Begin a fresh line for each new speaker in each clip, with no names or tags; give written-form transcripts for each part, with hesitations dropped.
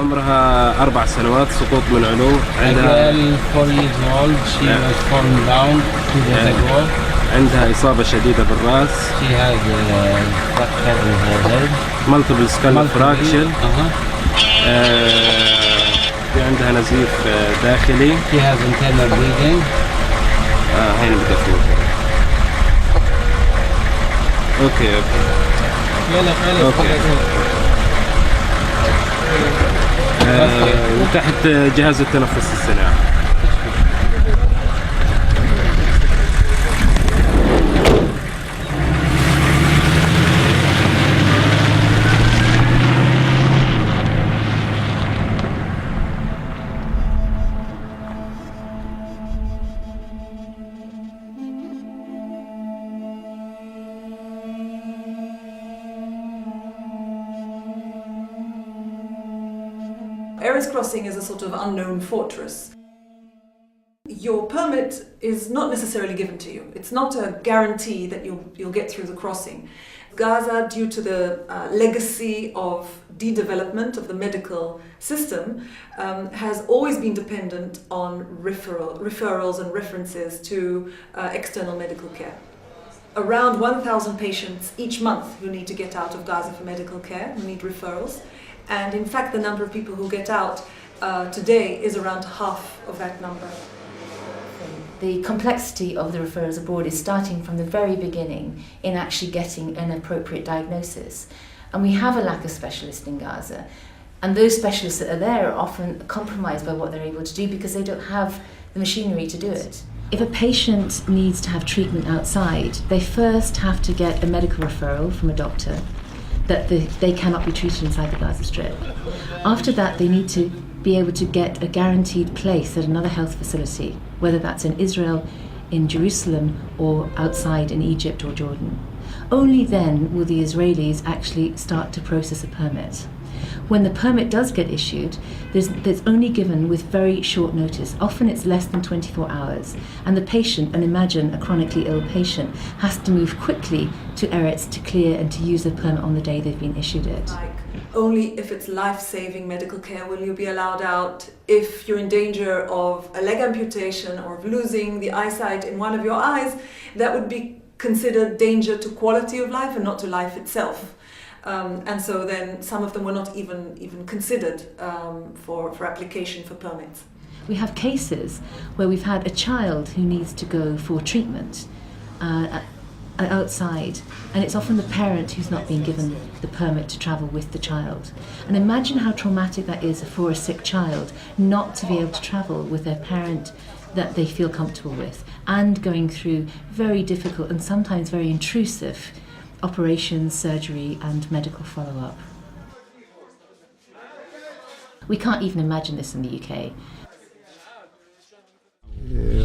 عمرها 4 سنوات، سقوط من علو.
عندها 4 years old. She was fallen down 2 days ago.
عندها إصابة شديدة بالرأس.
She has fracture in her head.
multiple skull fracture. في عندها نزيف داخلي.
She has internal bleeding.
هين بتفوت. اوكي. وتحت جهاز التنفس الصناعي.
Erez crossing is a sort of unknown fortress. Your permit is not necessarily given to you. It's not a guarantee that you'll get through the crossing. Gaza, due to the legacy of de-development of the medical system, has always been dependent on referrals and references to external medical care. Around 1,000 patients each month who need to get out of Gaza for medical care, who need referrals. And in fact, the number of people who get out today is around half of that number.
The complexity of the referrals abroad is starting from the very beginning in actually getting an appropriate diagnosis. And we have a lack of specialists in Gaza. And those specialists that are there are often compromised by what they're able to do because they don't have the machinery to do it. If a patient needs to have treatment outside, they first have to get a medical referral from a doctor that they cannot be treated inside the Gaza Strip. After that, they need to be able to get a guaranteed place at another health facility, whether that's in Israel, in Jerusalem, or outside in Egypt or Jordan. Only then will the Israelis actually start to process a permit. When the permit does get issued, there's only given with very short notice. Often it's less than 24 hours. And the patient, and imagine a chronically ill patient, has to move quickly to Erez to clear and to use the permit on the day they've been issued it.
Only if it's life-saving medical care will you be allowed out. If you're in danger of a leg amputation or of losing the eyesight in one of your eyes, that would be considered danger to quality of life and not to life itself. And so then some of them were not even considered for application for permits.
We have cases where we've had a child who needs to go for treatment outside, and it's often the parent who's not being given the permit to travel with the child. And imagine how traumatic that is for a sick child not to be able to travel with their parent that they feel comfortable with, and going through very difficult and sometimes very intrusive operations, surgery and medical follow-up. We can't even imagine this in the UK.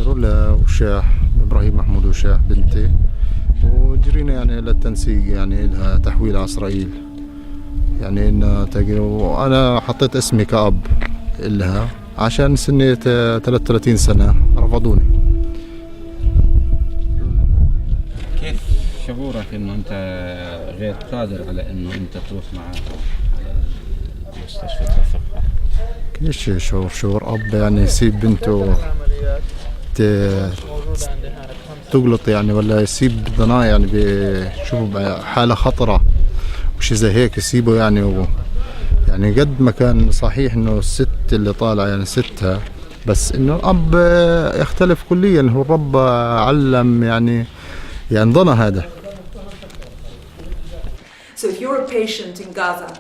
رولا وشاح إبراهيم محمود وشاح بنتي، وجرينا يعني للتنسيق يعني لها تحويل على إسرائيل، يعني إن وأنا حطيت اسمي كأب لها عشان سني 33 سنة رفضوني.
كيف شعورك إنه أنت غير قادر على إنه أنت تروح معها المستشفى ترفقها؟
كيش شعور أب يعني يسيب بنته تغلط يعني ولا يسيب ضناه يعني بشوفه حالة خطرة وشي زي هيك يسيبه يعني يعني قد ما كان صحيح إنه الست اللي طالعة يعني ستها، بس إنه الأب يختلف كليا. هو الرب علم يعني ضنا هذا.
So if you're a patient in Gaza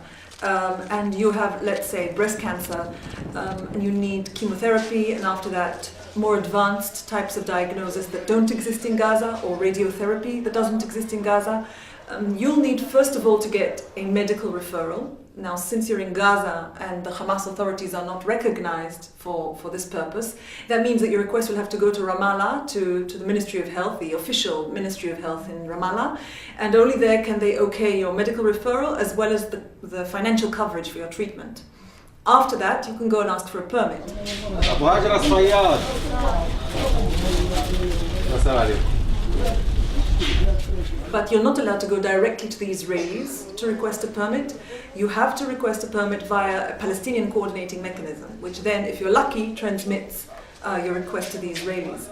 and you have, let's say, breast cancer, and you need chemotherapy, and after that more advanced types of diagnosis that don't exist in Gaza, or radiotherapy that doesn't exist in Gaza, you'll need first of all to get a medical referral. Now, since you're in Gaza and the Hamas authorities are not recognized for this purpose, that means that your request will have to go to Ramallah, to the Ministry of Health, the official Ministry of Health in Ramallah, and only there can they okay your medical referral as well as the financial coverage for your treatment. After that, you can go and ask for a permit. But you're not allowed to go directly to the Israelis to request a permit. You have to request a permit via a Palestinian coordinating mechanism, which then, if you're lucky, transmits your request to the Israelis.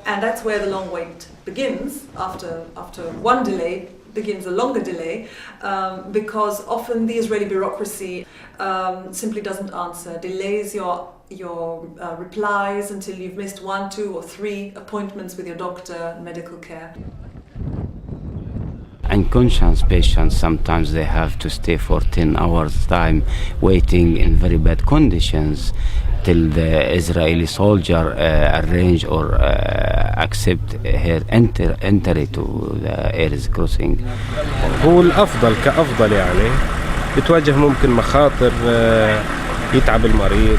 And that's where the long wait begins. After one delay begins a longer delay, because often the Israeli bureaucracy simply doesn't answer, delays your replies until you've missed 1, 2, or 3 appointments with your doctor, medical care.
Unconscious patients, sometimes they have to stay for 10 hours time waiting in very bad conditions till the Israeli soldier arrange or accept her entry to the areas crossing.
هو الأفضل كأفضل يعني بتواجه ممكن مخاطر يتعب المريض،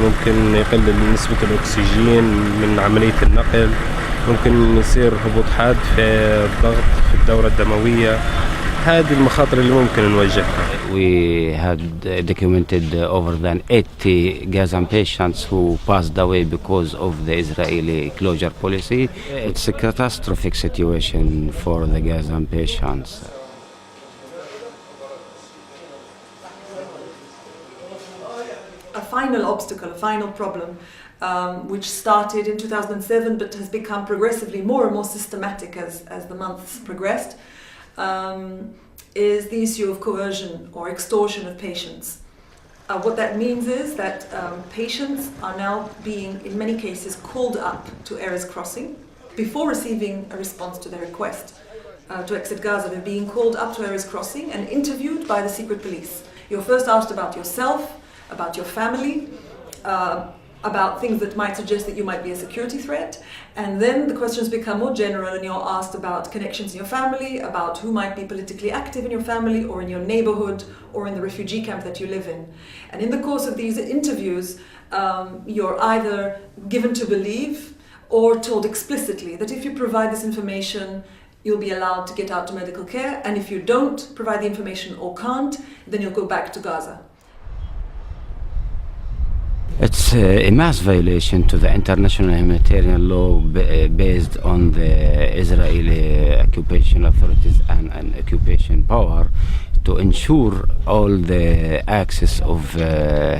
ممكن يقلل نسبة الأكسجين من عملية النقل، ممكن يصير هبوط حاد في الضغط في الدورة الدموية. هذه المخاطر اللي ممكن نواجهها.
We had documented over than 80 Gazan patients who passed away because of the Israeli closure policy. It's a catastrophic situation for the Gazan patients.
A final obstacle, a final problem, which started in 2007 but has become progressively more and more systematic as the months progressed, is the issue of coercion or extortion of patients. What that means is that patients are now being, in many cases, called up to Erez crossing before receiving a response to their request to exit Gaza. They're being called up to Erez crossing and interviewed by the secret police. You're first asked about yourself, about your family, about things that might suggest that you might be a security threat, and then the questions become more general and you're asked about connections in your family, about who might be politically active in your family or in your neighborhood or in the refugee camp that you live in. And in the course of these interviews, you're either given to believe or told explicitly that if you provide this information, you'll be allowed to get out to medical care, and if you don't provide the information or can't, then you'll go back to Gaza.
It's a mass violation to the international humanitarian law based on the Israeli occupation authorities and occupation power to ensure all the access of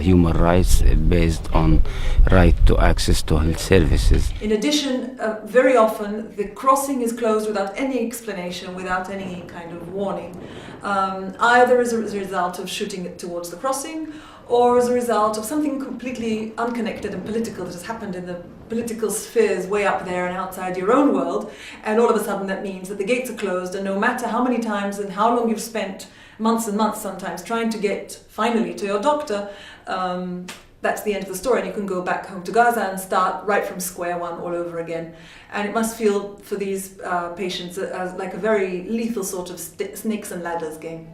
human rights based on right to access to health services.
In addition, very often the crossing is closed without any explanation, without any kind of warning, either as a result of shooting towards the crossing or as a result of something completely unconnected and political that has happened in the political spheres way up there and outside your own world, and all of a sudden that means that the gates are closed, and no matter how many times and how long you've spent, months and months sometimes, trying to get finally to your doctor, that's the end of the story, and you can go back home to Gaza and start right from square one all over again. And it must feel for these patients as like a very lethal sort of snakes and ladders game.